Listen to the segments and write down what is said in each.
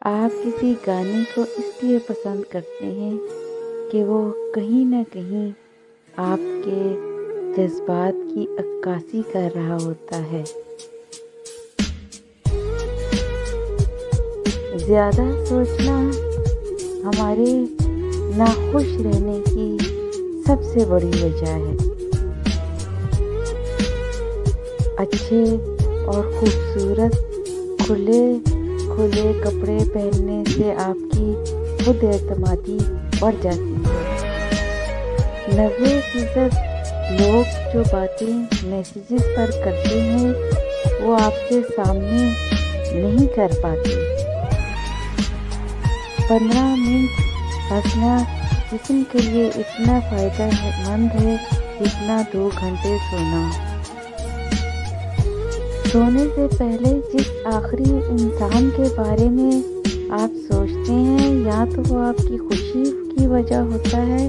آپ کسی گانے کو اس لیے پسند کرتے ہیں کہ وہ کہیں نہ کہیں آپ کے جذبات کی عکاسی کر رہا ہوتا ہے۔ زیادہ سوچنا ہمارے ناخوش رہنے کی سب سے بڑی وجہ ہے۔ اچھے اور خوبصورت کھلے کپڑے پہننے سے آپ کی خود اعتمادی بڑھ جاتی ہے۔ 90% لوگ جو باتیں میسیجز پر کرتے ہیں وہ آپ کے سامنے نہیں کر پاتے۔ 15 منٹ ہنسنا جسم کے لیے اتنا فائدہ مند ہے جتنا 2 گھنٹے سونا۔ سونے سے پہلے جس آخری انسان کے بارے میں آپ سوچتے ہیں یا تو وہ آپ کی خوشی کی وجہ ہوتا ہے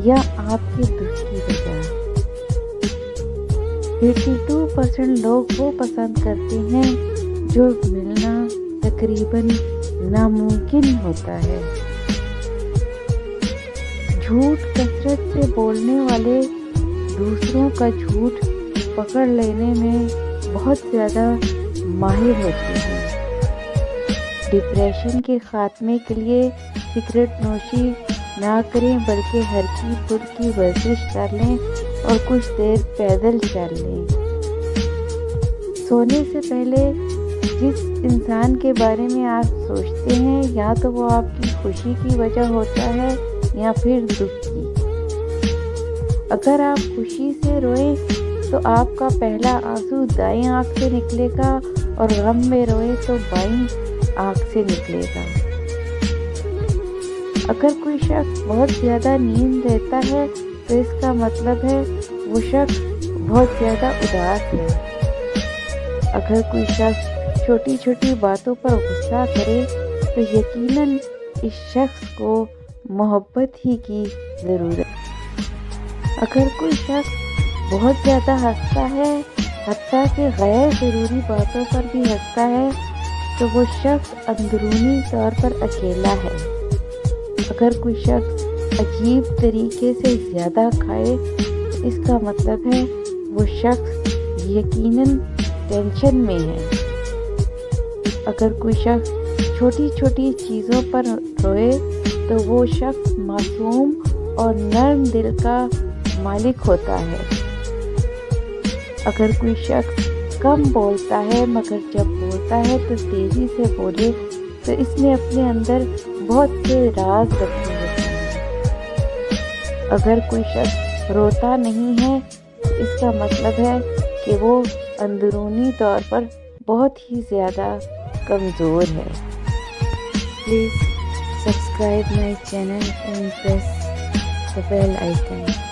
یا آپ کے دکھ کی وجہ۔ 82% لوگ وہ پسند کرتے ہیں جو ملنا تقریباً ناممکن ہوتا ہے۔ جھوٹ کثرت سے بولنے والے دوسروں کا جھوٹ پکڑ لینے میں بہت زیادہ ماہر ہوتے ہیں۔ ڈپریشن کے خاتمے کے لیے سگریٹ نوشی نہ کریں بلکہ ہلکی پھلکی ورزش کر لیں اور کچھ دیر پیدل چل لیں۔ سونے سے پہلے جس انسان کے بارے میں آپ سوچتے ہیں یا تو وہ آپ کی خوشی کی وجہ ہوتا ہے یا پھر دکھ کی۔ اگر آپ خوشی سے روئیں تو آپ کا پہلا آنسو دائیں آنکھ سے نکلے گا اور غم میں روئے تو بائیں آنکھ سے نکلے گا۔ اگر کوئی شخص بہت زیادہ نیند لیتا ہے تو اس کا مطلب ہے وہ شخص بہت زیادہ اداس ہے۔ اگر کوئی شخص چھوٹی چھوٹی باتوں پر غصہ کرے تو یقیناً اس شخص کو محبت ہی کی ضرورت ہے۔ اگر کوئی شخص بہت زیادہ ہنستا ہے حتیٰ کہ غیر ضروری باتوں پر بھی ہنستا ہے تو وہ شخص اندرونی طور پر اکیلا ہے۔ اگر کوئی شخص عجیب طریقے سے زیادہ کھائے تو اس کا مطلب ہے وہ شخص یقیناً ٹینشن میں ہے۔ اگر کوئی شخص چھوٹی چھوٹی چیزوں پر روئے تو وہ شخص معصوم اور نرم دل کا مالک ہوتا ہے۔ اگر کوئی شخص کم بولتا ہے مگر جب بولتا ہے تو تیزی سے بولے تو اس نے اپنے اندر بہت سے راز رکھے ہوتے ہیں۔ اگر کوئی شخص روتا نہیں ہے تو اس کا مطلب ہے کہ وہ اندرونی طور پر بہت ہی زیادہ کمزور ہے۔ Please subscribe my channel and press the bell icon.